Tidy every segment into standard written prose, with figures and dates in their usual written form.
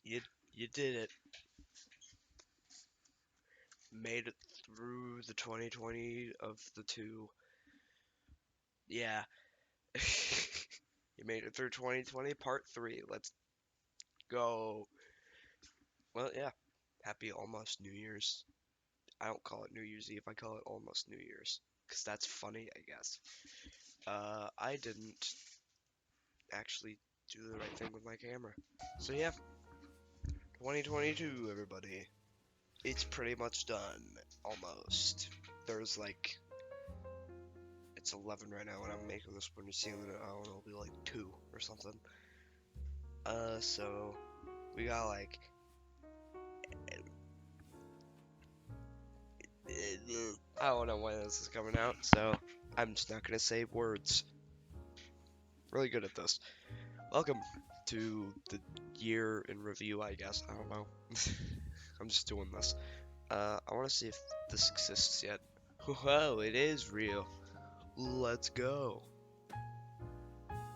You you did it. Made it through the 2020 of the two. Yeah. You made it through 2020 part 3. Let's go. Well, yeah. Happy almost New Year's. I don't call it New Year's Eve. I call it almost New Year's cuz that's funny, I guess. I didn't actually do the right thing with my camera. So yeah, 2022 everybody. It's pretty much done. Almost. There's like it's 11 right now, and I'm making this when you're seeing it. I don't know, it'll be like 2 or something. So we got like I don't know when this is coming out, so I'm just not gonna say words. Really good at this. Welcome to the year in review, I guess. I don't know. I'm just doing this. I want to see if this exists yet. Whoa, it is real. Let's go.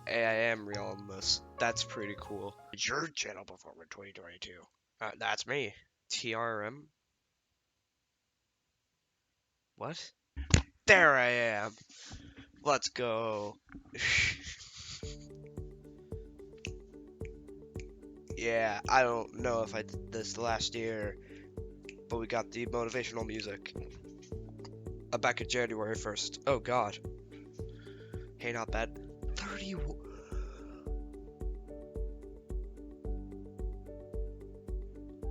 Hey, I am real on this. That's pretty cool. It's your channel performer 2022. That's me. TRM? What? There I am. Let's go. Yeah, I don't know if I did this last year, but we got the motivational music. Back in January 1st. Oh god. Hey, not bad. 30.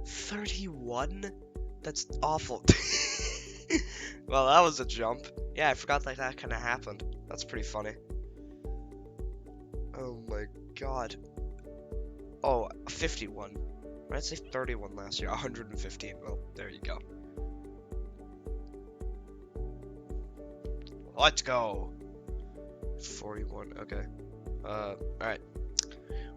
31? That's awful. Well, that was a jump. Yeah, I forgot that kind of happened. That's pretty funny. Oh my god. Oh, 51. Why did I say 31 last year? 115. Well, there you go. Let's go. 41. Okay. Alright.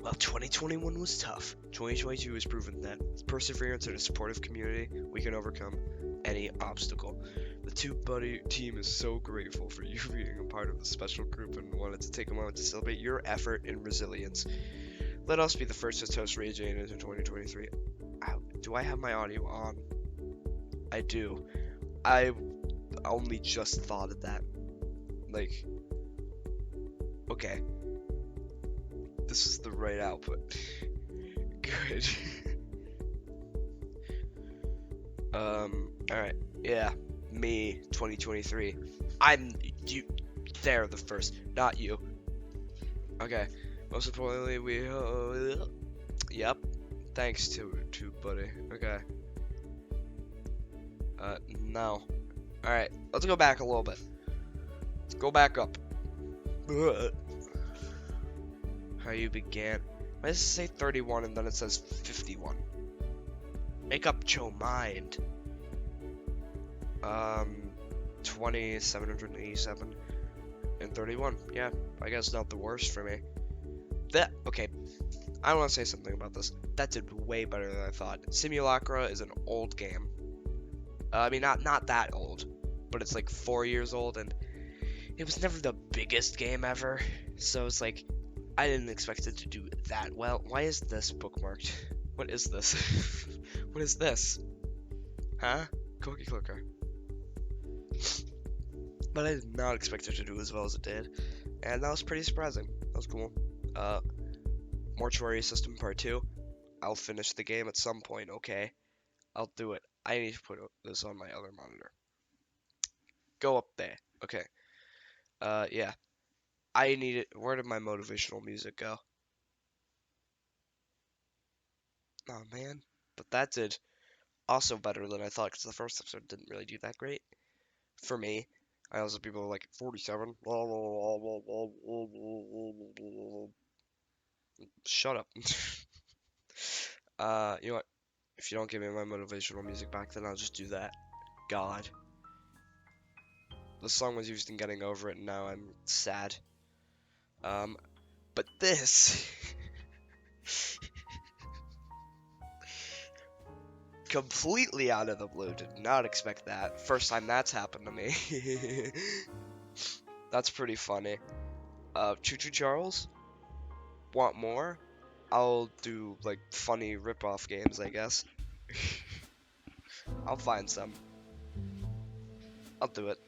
Well, 2021 was tough. 2022 has proven that with perseverance and a supportive community, we can overcome any obstacle. The Two Buddy team is so grateful for you being a part of the special group and wanted to take a moment to celebrate your effort and resilience. Let us be the first to toast Ray Jane into 2023. Do I have my audio on? I do. I only just thought of that. Like, okay. This is the right output. Good. Alright. Yeah. Me, 2023. You. They're the first, not you. Okay. Most importantly, we. Yep. Thanks to buddy. Okay. No. Alright. Let's go back a little bit. Let's go back up. How you began. Why does it say 31 and then it says 51? Make up your mind. 787 and 31. Yeah, I guess not the worst for me. Okay, I want to say something about this. That did way better than I thought. Simulacra is an old game. I mean, not that old, but it's like 4 years old, and it was never the biggest game ever. So it's like, I didn't expect it to do that well. Why is this bookmarked? What is this? What is this? Huh? Cookie clicker. But I did not expect it to do as well as it did. And that was pretty surprising. That was cool. Mortuary System Part 2. I'll finish the game at some point, okay? I'll do it. I need to put this on my other monitor. Go up there. Okay. Yeah. I need it. Where did my motivational music go? Oh, man. But that did also better than I thought, because the first episode didn't really do that great. For me. I know some people are like, 47. Shut up. You know what? If you don't give me my motivational music back, then I'll just do that. God. The song was used in Getting Over It, and now I'm sad. But this... completely out of the blue. Did not expect that. First time that's happened to me. That's pretty funny. Choo Choo Charles? Want more? I'll do like funny rip-off games, I guess. I'll find some. I'll do it.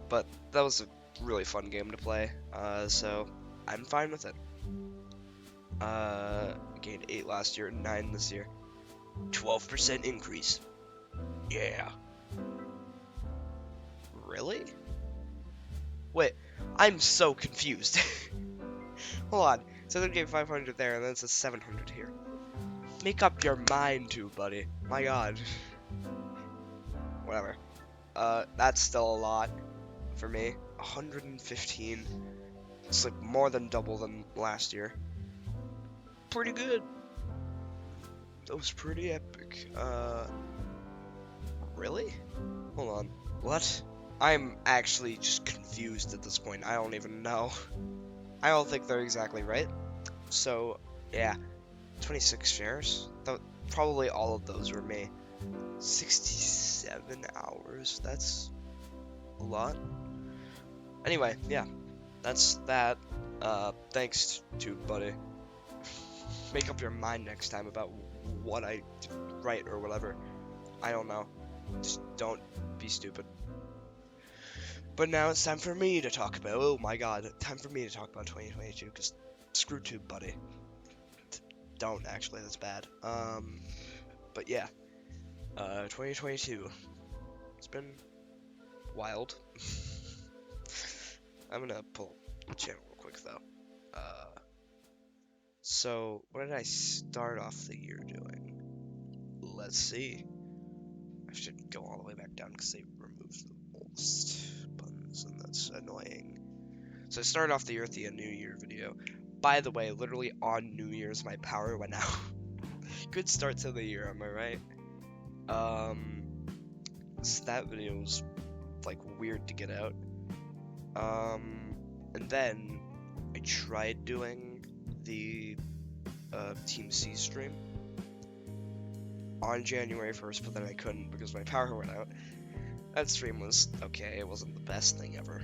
But that was a really fun game to play, so I'm fine with it. Gained 8 last year, 9 this year. 12% increase. Yeah. Really? Wait, I'm so confused. Hold on. So then gave 500 there, and then it's a 700 here. Make up your mind too, buddy. My god. Whatever. That's still a lot for me. 115. It's like more than double than last year. Pretty good. That was pretty epic. Really? Hold on. What? I'm actually just confused at this point. I don't even know. I don't think they're exactly right. So, yeah. 26 shares? Probably all of those were me. 67 hours? That's a lot. Anyway, yeah. That's that. Thanks to buddy. Make up your mind next time about what I write or whatever. I don't know. Just don't be stupid. But now it's time for me to talk about, oh my god, time for me to talk about 2022, because screw tube, buddy. Don't, actually, that's bad. But yeah, 2022, it's been wild. I'm gonna pull the channel real quick, though. So, what did I start off the year doing? Let's see. I should go all the way back down, because they removed the oldest buttons, and that's annoying. So I started off the year with the New Year video. By the way, literally on New Year's, my power went out. Good start to the year, am I right? So that video was, like, weird to get out. And then I tried doing the Team C stream on January 1st, but then I couldn't because my power went out. That stream was okay, it wasn't the best thing ever.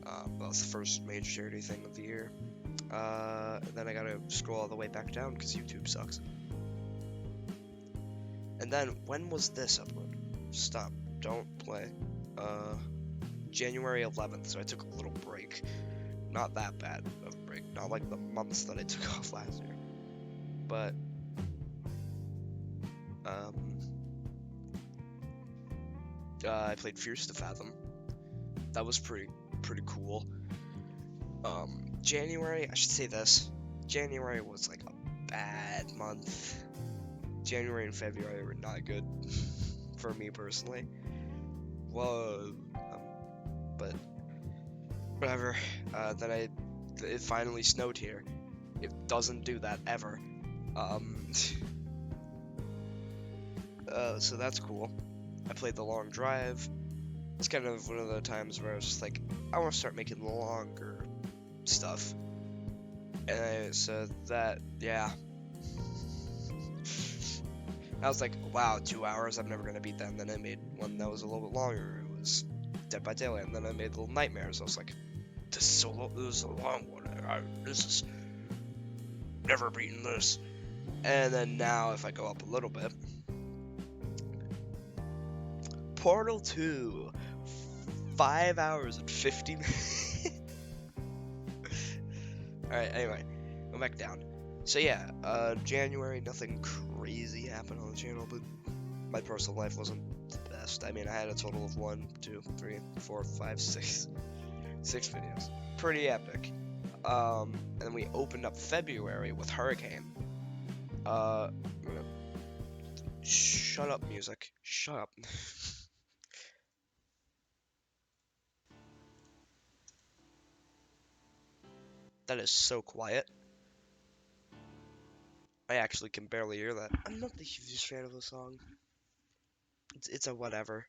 That was the first major charity thing of the year. Then I gotta scroll all the way back down because YouTube sucks. And then, when was this upload? Stop, don't play. January 11th, so I took a little break. Not that bad of a break, not like the months that I took off last year. But, I played Fierce to Fathom. That was pretty cool. January, I should say this. January was like a bad month. January and February were not good for me personally. Well, but whatever. Then it finally snowed here. It doesn't do that ever. So that's cool. I played The Long Drive. It's kind of one of the times where I was just like, I want to start making longer stuff. And I said that, yeah. I was like, wow, 2 hours, I'm never gonna beat that. And then I made one that was a little bit longer. It was Dead by Daylight. And then I made Little Nightmares. I was like, this is a long one. This is never beaten this. And then now, if I go up a little bit, Portal 2, 5 hours and 50 minutes. Alright, anyway, go back down. So yeah, January, nothing crazy happened on the channel, but my personal life wasn't the best. I mean, I had a total of 1, 2, 3, 4, 5, 6 videos. Pretty epic. And then we opened up February with Hurricane. Shut up, music. Shut up. That is so quiet. I actually can barely hear that. I'm not the hugest fan of the song. It's a whatever.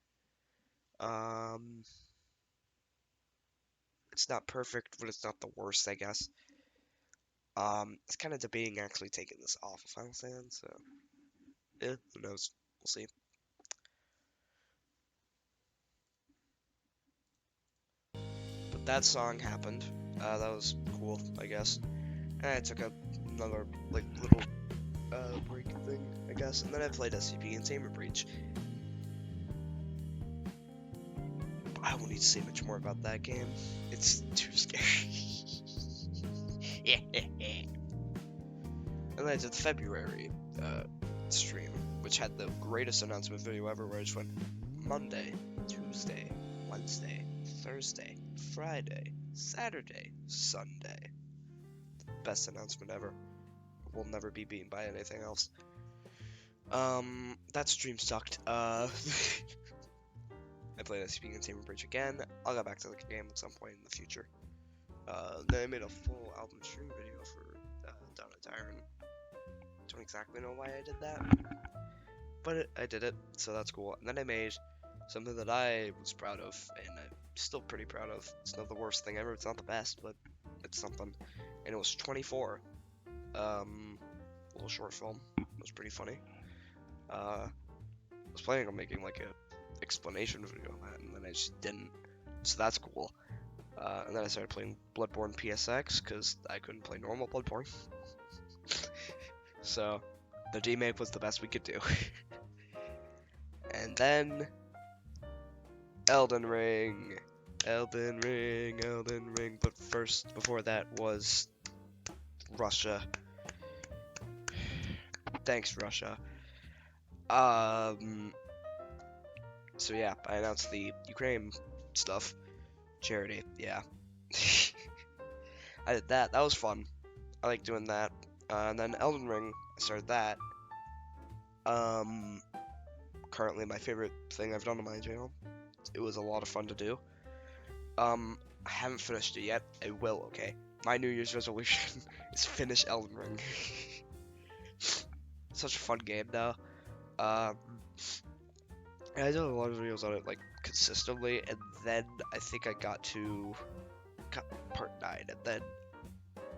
It's not perfect, but it's not the worst, I guess. It's kind of debating actually taking this off of Final Stand, so yeah, who knows? We'll see. But that song happened. That was cool, I guess. And I took a another like little break thing, I guess. And then I played SCP Containment Breach. I won't need to say much more about that game. It's too scary. And then I did February stream, which had the greatest announcement video ever, where I just went Monday, Tuesday, Wednesday, Thursday, Friday, Saturday, Sunday. Best announcement ever. Will never be beaten by anything else. That stream sucked. I played SCP Containment Breach again. I'll get back to the game at some point in the future. Then I made a full album stream video for Down a Tyrant. Don't exactly know why I did that, but I did it, so that's cool. And then I made something that I was proud of, and I'm still pretty proud of. It's not the worst thing ever, it's not the best, but it's something. And it was 24. Little short film. It was pretty funny. I was planning on making like a explanation video on that, and then I just didn't. So that's cool. And then I started playing Bloodborne PSX because I couldn't play normal Bloodborne. So the remake was the best we could do. And then Elden Ring. But first, before that was Russia. Thanks, Russia. So yeah, I announced the Ukraine stuff. Charity, yeah. I did that. That was fun. I like doing that. And then Elden Ring, I started that. Currently my favorite thing I've done on my channel. It was a lot of fun to do. I haven't finished it yet. I will, okay? My New Year's resolution is finish Elden Ring. Such a fun game now. And I did a lot of videos on it, like, consistently, and then I think I got to part 9, and then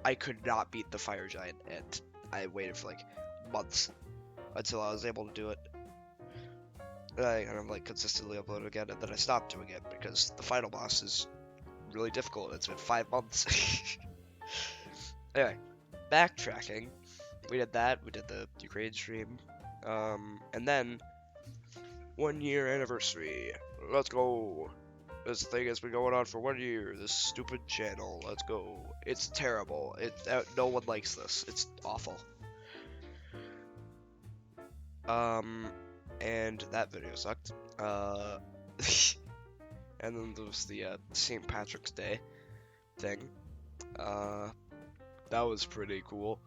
I could not beat the fire giant, and I waited for, like, months until I was able to do it. And I kind of, like, consistently uploaded again, and then I stopped doing it, because the final boss is really difficult, and it's been 5 months. Anyway, backtracking. We did that, we did the Ukraine stream, and then 1 year anniversary. Let's go. This thing has been going on for 1 year. This stupid channel. Let's go. It's terrible. No one likes this. It's awful. And that video sucked. And then there was the St. Patrick's Day thing. That was pretty cool.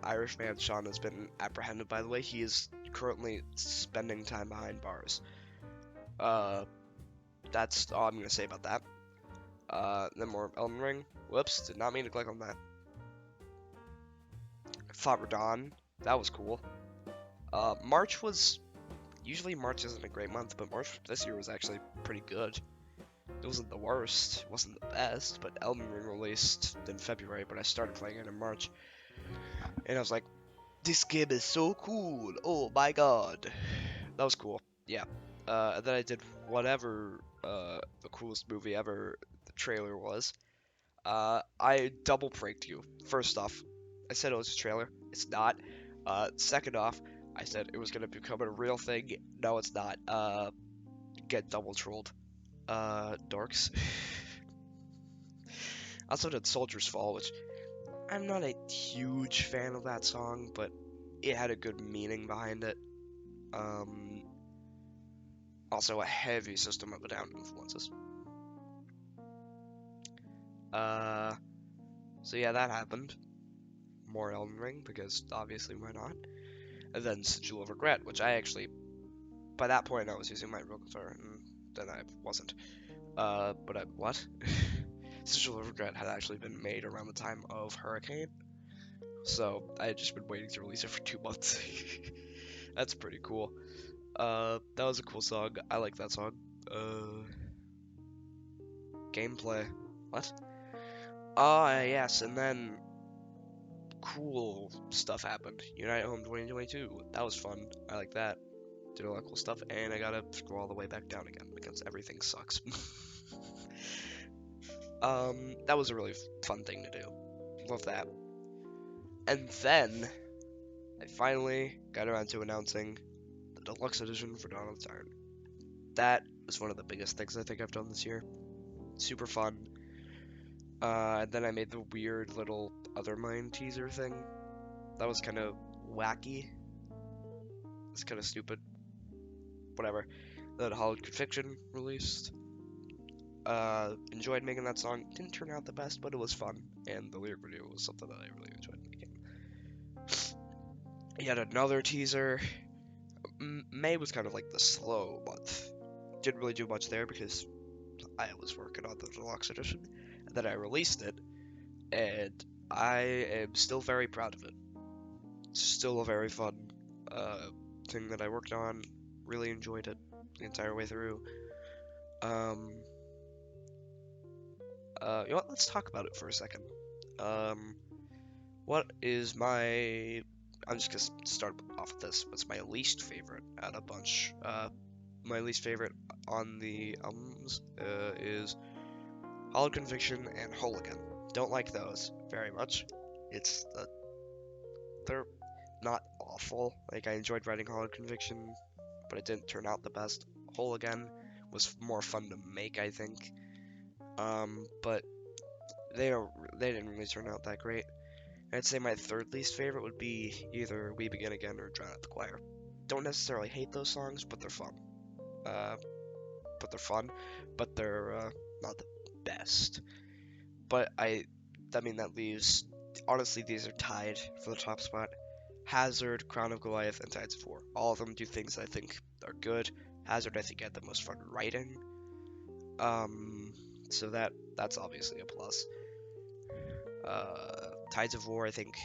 Irishman Sean has been apprehended, by the way. He is currently spending time behind bars. That's all I'm gonna say about that. Then more Elden Ring. Whoops, did not mean to click on that. Fought Radon. That was cool. March was... Usually March isn't a great month, but March this year was actually pretty good. It wasn't the worst, it wasn't the best, but Elden Ring released in February, but I started playing it in March. And I was like, this game is so cool, oh my god. That was cool, yeah. And then I did whatever the coolest movie ever the trailer was. I double pranked you. First off, I said it was a trailer. It's not. Second off, I said it was gonna become a real thing. No, it's not. Get double trolled. Dorks. I also did Soldier's Fall, which I'm not a huge fan of that song, but it had a good meaning behind it. Also a heavy System of a Down influences. So yeah, that happened. More Elden Ring, because obviously why not? And then Sigil of Regret, which I actually, by that point I was using my real guitar, and then I wasn't. What? Sigil of Regret had actually been made around the time of Hurricane, so I had just been waiting to release it for 2 months. That's pretty cool. That was a cool song. I like that song. Gameplay. What? Yes, and then cool stuff happened. Unite Home 2022. That was fun. I like that. Did a lot of cool stuff, and I gotta scroll all the way back down again because everything sucks. That was a really fun thing to do. Love that. And then I finally got around to announcing the deluxe edition for Dawn of the Tyrant. That was one of the biggest things I think I've done this year. Super fun. And then I made the weird little Othermind teaser thing. That was kind of wacky. It's kind of stupid. Whatever. Then Hallowed Conviction released. Enjoyed making that song. Didn't turn out the best, but it was fun. And the lyric video was something that I really enjoyed making. Yet another teaser. May was kind of like the slow month. Didn't really do much there because I was working on the deluxe edition. And then I released it. And I am still very proud of it. It's still a very fun thing that I worked on. Really enjoyed it the entire way through. You know what? Let's talk about it for a second. What is my... I'm just gonna start off with this. What's my least favorite out of a bunch? My least favorite on the albums is Hollow Conviction and Hooligan. Don't like those very much. They're not awful. Like, I enjoyed writing Hollow Conviction, but it didn't turn out the best. Hooligan was more fun to make, I think. But they didn't really turn out that great. I'd say my third least favorite would be either We Begin Again or Drown Out the Choir. Don't necessarily hate those songs, but they're fun. But they're not the best. But that leaves, honestly, these are tied for the top spot. Hazard, Crown of Goliath, and Tides of War. All of them do things I think are good. Hazard, I think, had the most fun writing. So that's obviously a plus. Tides of War, I think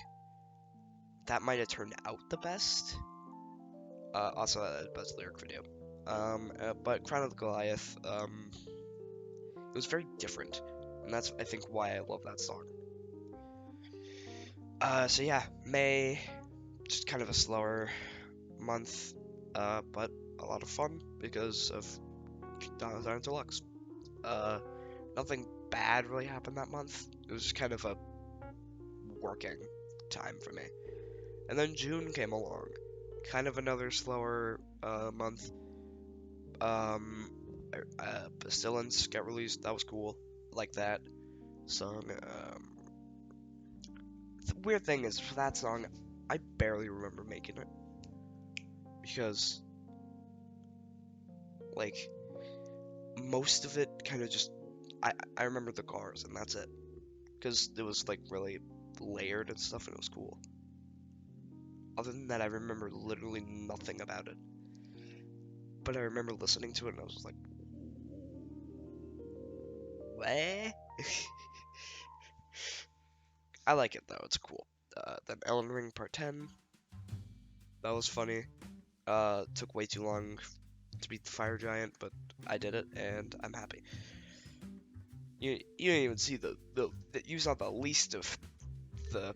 that might have turned out the best. Also, the best lyric video. But Crown of the Goliath, it was very different, and that's, I think, why I love that song. So yeah, May, just kind of a slower month, but a lot of fun because of Dawn of the Tyrant Deluxe. Nothing bad really happened that month. It was just kind of a working time for me. And then June came along, kind of another slower month. Pestilence got released. That was cool. Like that song. The weird thing is, for that song, I barely remember making it because, like, most of it kind of just I remember the cars and that's it, because it was like really layered and stuff and it was cool. Other than that, I remember literally nothing about it. But I remember listening to it and I was like, what? I like it though, it's cool. Then Elden Ring Part 10, that was funny. Took way too long to beat the Fire Giant, but I did it and I'm happy. You didn't even see you saw the least of the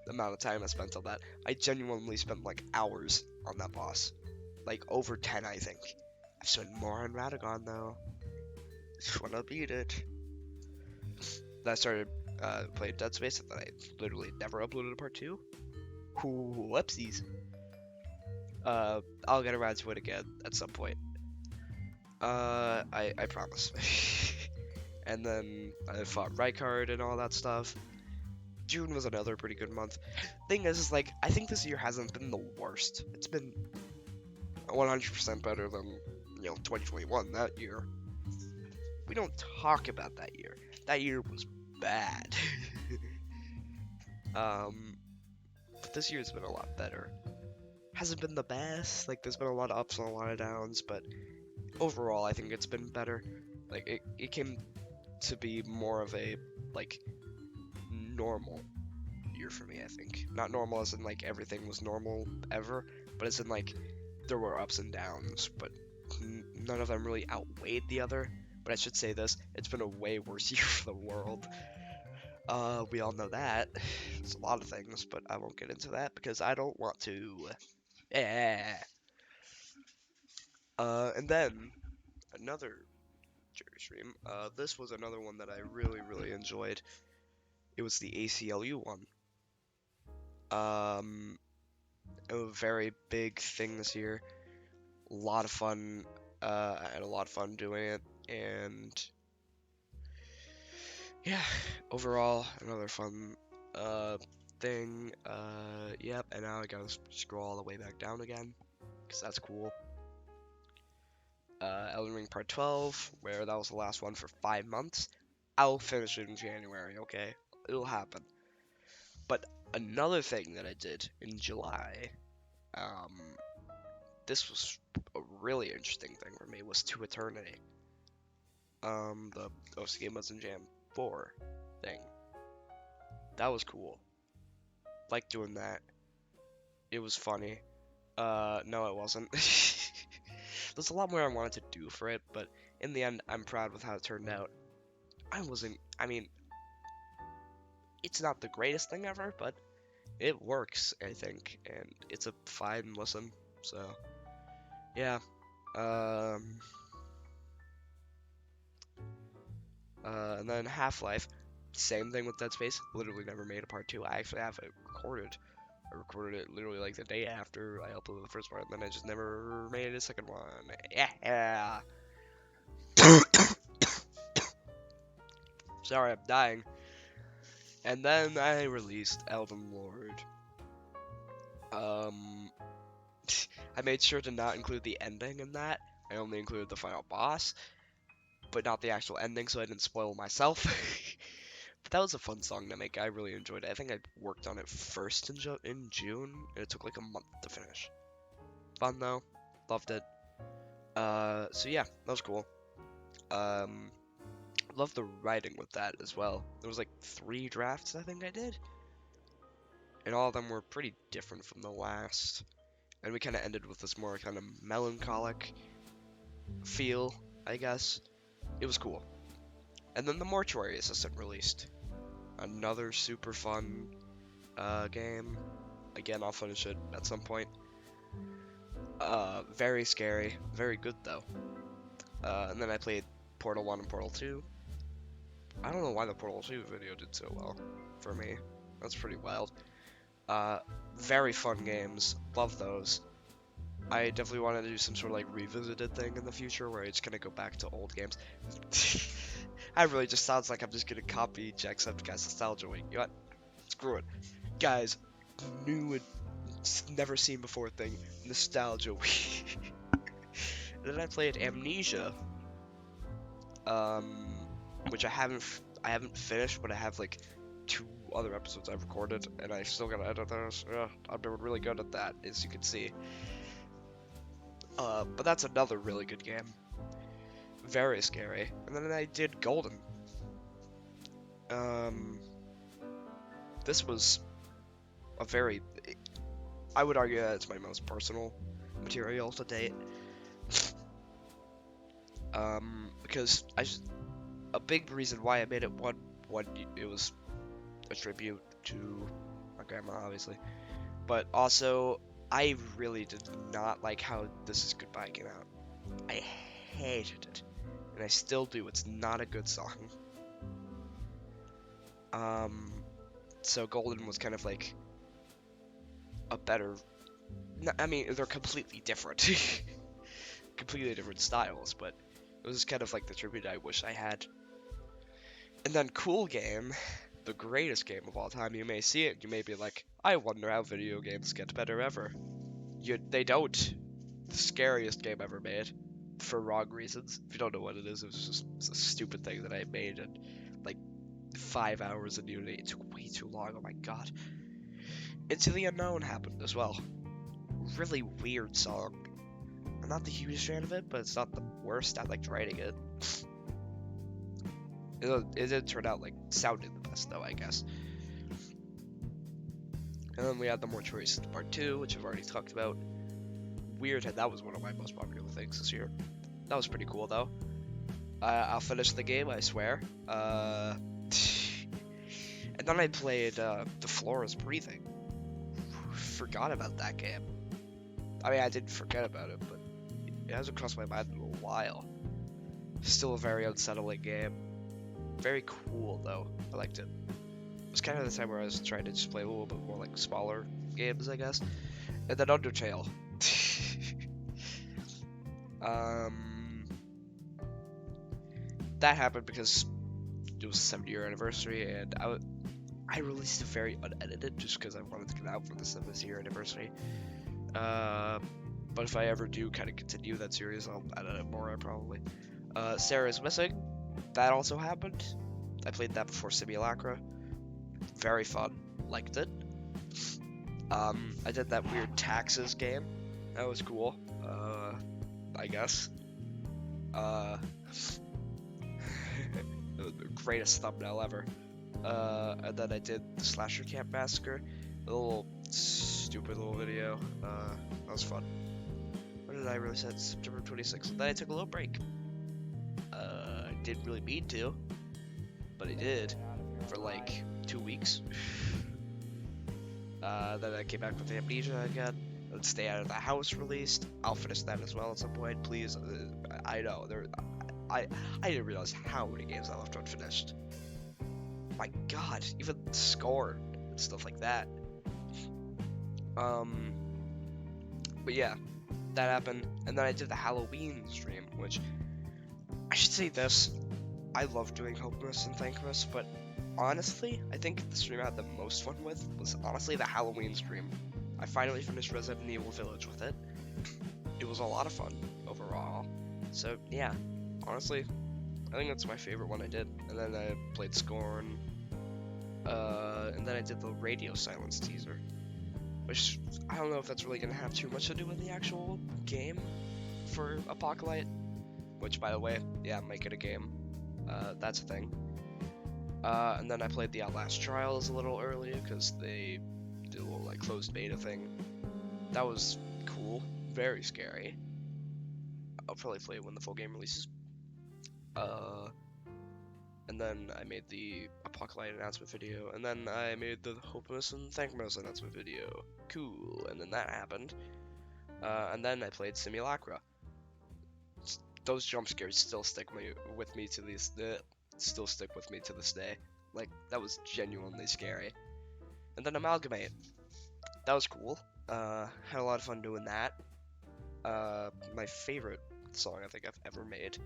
amount of time I spent on that. I genuinely spent like hours on that boss. Like over 10, I think. I've spent more on Radagon though. Just wanna beat it. Then I started playing Dead Space, and then I literally never uploaded a part 2. Whoopsies. I'll get around to it again at some point. I promise. And then I fought Rykard and all that stuff. June was another pretty good month. Thing is like, I think this year hasn't been the worst. It's been 100% better than, 2021. That year, we don't talk about that year. That year was bad. But this year's been a lot better. Hasn't been the best. Like, there's been a lot of ups and a lot of downs, but overall, I think it's been better. Like, it came to be more of a, like, normal year for me, I think. Not normal as in, like, everything was normal ever, but as in, like, there were ups and downs, but none of them really outweighed the other. But I should say this, it's been a way worse year for the world. We all know that. It's a lot of things, but I won't get into that because I don't want to. Yeah. And then another charity stream. This was another one that I really, really enjoyed. It was the ACLU one. A very big thing this year. A lot of fun. I had a lot of fun doing it, and yeah, overall another fun thing. Yep, and now I gotta scroll all the way back down again, because that's cool. Elden Ring Part 12, where that was the last one for 5 months. I'll finish it in January, okay? It'll happen. But another thing that I did in July, um, this was a really interesting thing for me, was To Eternity. The OC Muslim Jam 4 thing. That was cool. Like doing that. It was funny. No, it wasn't. There's a lot more I wanted to do for it, but in the end, I'm proud with how it turned out. I mean, it's not the greatest thing ever, but it works, I think, and it's a fine listen, so, yeah. And then Half-Life, same thing with Dead Space, literally never made a part 2. I actually have it recorded. I recorded it literally like the day after I uploaded the first part, and then I just never made a second one. Yeah. Sorry, I'm dying. And then I released Elden Lord. I made sure to not include the ending in that. I only included the final boss, but not the actual ending, so I didn't spoil myself. But that was a fun song to make. I really enjoyed it. I think I worked on it first in June, and it took like a month to finish. Fun though, loved it. So yeah, that was cool. Love the writing with that as well. There was like 3 drafts I think I did, and all of them were pretty different from the last. And we kind of ended with this more kind of melancholic feel, I guess. It was cool. And then the Mortuary Assistant released. Another super fun game. Again, I'll finish it at some point. Very scary. Very good, though. And then I played Portal 1 and Portal 2. I don't know why the Portal 2 video did so well for me. That's pretty wild. Very fun games. Love those. I definitely want to do some sort of like revisited thing in the future where it's gonna go back to old games. I really just sounds like I'm just gonna copy Jacksepticeye's Nostalgia Week. You know what? Screw it. Guys, new and never seen before thing, Nostalgia Week. Then I played Amnesia, which I haven't finished, but I have like 2 other episodes I've recorded, and I still gotta edit those. I'm doing really good at that, as you can see. But that's another really good game. Very scary. And then I did Golden. This was a very... I would argue that it's my most personal material to date. Because a big reason why I made it, one, it was a tribute to my grandma, obviously. But also, I really did not like how This Is Goodbye came out. I hated it. And I still do. It's not a good song. So Golden was kind of like a better... I mean, they're completely different. Completely different styles, but it was kind of like the tribute I wish I had. And then Cool Game, the greatest game of all time. You may see it, you may be like, I wonder how video games get better ever. They don't. The scariest game ever made, for wrong reasons. If you don't know what it is it's a stupid thing that I made in like 5 hours in Unity. It took way too long, oh my god. Into the Unknown happened as well. Really weird song. I'm not the hugest fan of it, but it's not the worst. I liked writing it. It didn't turn out like sounding the best though, I guess. And then we had the Mortuary Assistant Part 2, which I've already talked about. Weird, that was one of my most popular things this year. That was pretty cool though. I'll finish the game, I swear. And then I played The Floor Is Breathing. Forgot about that game. I mean, I didn't forget about it, but it hasn't crossed my mind in a while. Still a very unsettling game. Very cool though. I liked it. was kind of the time where I was trying to just play a little bit more like smaller games, I guess. And then Undertale. That happened because it was the 7th year anniversary, and I released it very unedited just because I wanted to get out for the 7th year anniversary. But if I ever do kind of continue that series, I'll edit it more, probably. Sarah is Missing. That also happened. I played that before Simulacra. Very fun. Liked it. I did that weird taxes game. That was cool. I guess. The greatest thumbnail ever. And then I did the Slasher Camp Massacre. A little stupid little video. That was fun. When did I release that? September 26th. Then I took a little break. I didn't really mean to, but I did for like 2 weeks. Then I came back with Amnesia again. And Stay Out of the House released. I'll finish that as well at some point, please. I know I didn't realize how many games I left unfinished. My God, even Scorn and stuff like that. But yeah, that happened, and then I did the Halloween stream, which I should say this: I love doing Hopeless and Thankmas, but honestly, I think the stream I had the most fun with was honestly the Halloween stream. I finally finished Resident Evil Village with it. It was a lot of fun overall. So yeah, honestly, I think that's my favorite one I did. And then I played Scorn. And then I did the Radio Silence teaser, which I don't know if that's really gonna have too much to do with the actual game for Apocalypse. Which, by the way, yeah, make it a game. That's a thing. And then I played the Outlast Trials a little early because they did a little like closed beta thing. That was cool, very scary. I'll probably play it when the full game releases. And then I made the Apocalypse announcement video, and then I made the Hopeless and Thankmas announcement video. Cool, and then that happened. And then I played Simulacra. Those jump scares still stick with me to this day. Like, that was genuinely scary. And then Amalgamate. That was cool. Had a lot of fun doing that. My favorite song I think I've ever made.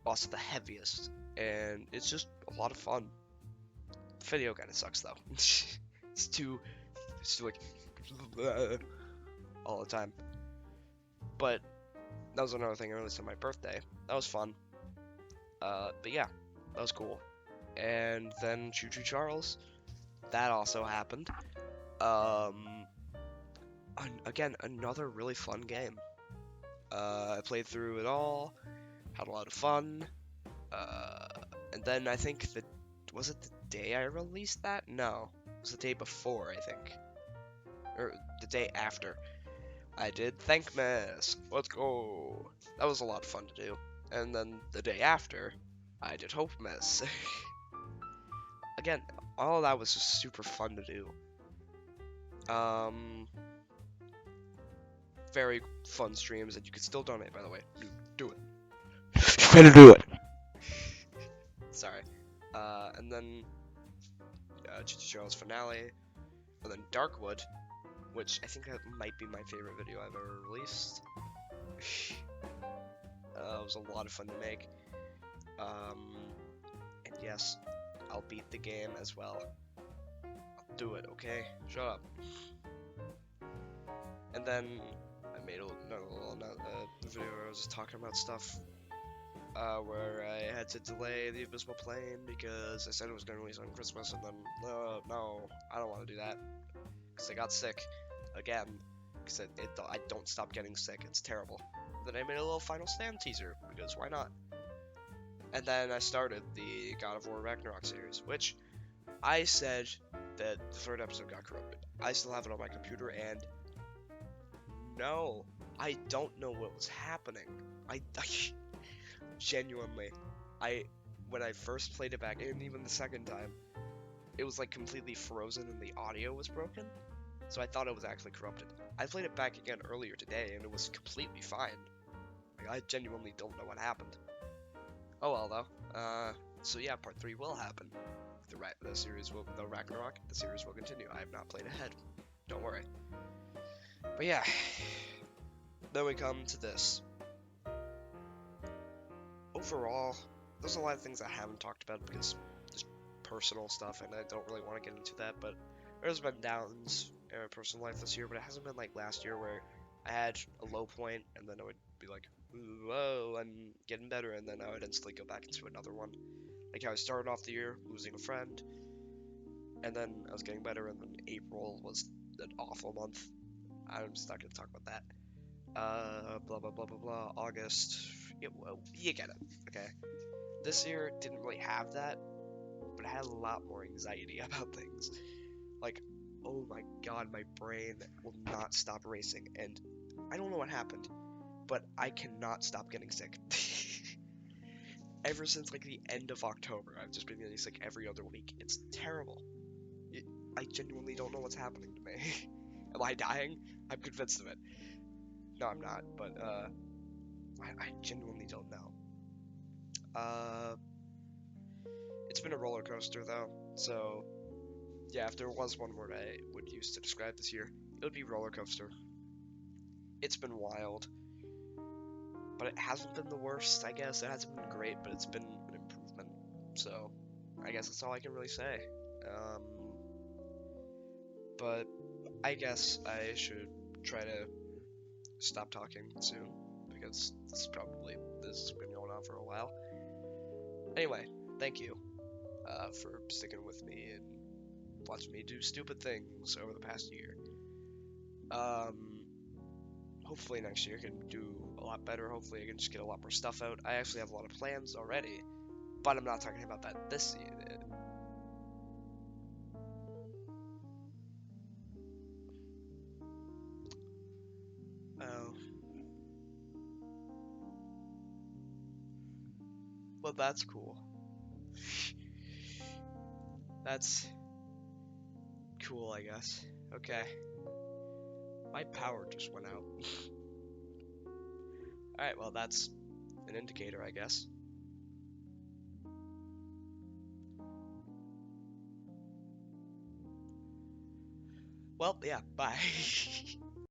Also the heaviest. And it's just a lot of fun. The video kind of sucks though. It's too like all the time. But that was another thing I released on my birthday. That was fun. But yeah, that was cool. And then Choo Choo Charles. That also happened. Again, another really fun game. I played through it all. Had a lot of fun. And then I think was it the day I released that? No, it was the day before, I think. Or the day after. I did Thankmas. Let's go. That was a lot of fun to do. And then the day after, I did Hopeless. Again, all of that was just super fun to do. Very fun streams, and you can still donate, by the way. Do it. You better do it. Sorry. And then Choo Choo Charles finale, and then Darkwood, which I think that might be my favorite video I've ever released. It was a lot of fun to make. And yes, I'll beat the game as well. I'll do it, okay? Shut up. And then I made another little video where I was just talking about stuff. Where I had to delay the Abysmal Plane because I said it was going to release on Christmas, and then, no, I don't want to do that, because I got sick, again, because I don't stop getting sick, it's terrible. Then I made a little Final Stand teaser, because why not? And then I started the God of War Ragnarok series, which I said that the 3rd episode got corrupted. I still have it on my computer, and no, I don't know what was happening. Genuinely, when I first played it back, and even the second time, it was like completely frozen and the audio was broken, so I thought it was actually corrupted. I played it back again earlier today, and it was completely fine. Like, I genuinely don't know what happened. Oh well, though. So yeah, part 3 will happen. the series will the Ragnarok. The series will continue. I have not played ahead. Don't worry. But yeah, then we come to this. Overall, there's a lot of things I haven't talked about because just personal stuff, and I don't really want to get into that. But there's been downs in my personal life this year, but it hasn't been like last year where I had a low point and then I would be like, whoa, I'm getting better, and then I would instantly go back into another one. Like how I started off the year losing a friend, and then I was getting better, and then April was an awful month. I'm just not gonna talk about that. Blah blah blah blah blah. August, well, you get it. Okay. This year didn't really have that, but I had a lot more anxiety about things. Like, oh my god, my brain will not stop racing, and I don't know what happened, but I cannot stop getting sick. Ever since like the end of October, I've just been getting sick every other week. It's terrible. I genuinely don't know what's happening to me. Am I dying? I'm convinced of it. No, I'm not, but I genuinely don't know. It's been a roller coaster though, so yeah, if there was one word I would use to describe this year, it would be roller coaster. It's been wild, but it hasn't been the worst, I guess. It hasn't been great, but it's been an improvement. So, I guess that's all I can really say. But I guess I should try to stop talking soon, because this has been going on for a while. Anyway, thank you for sticking with me and watching me do stupid things over the past year. Hopefully next year I can do a lot better. Hopefully I can just get a lot more stuff out. I actually have a lot of plans already, but I'm not talking about that this year. Oh. Well, that's cool. That's cool, I guess. Okay. My power just went out. Alright, well, that's an indicator, I guess. Well, yeah, bye.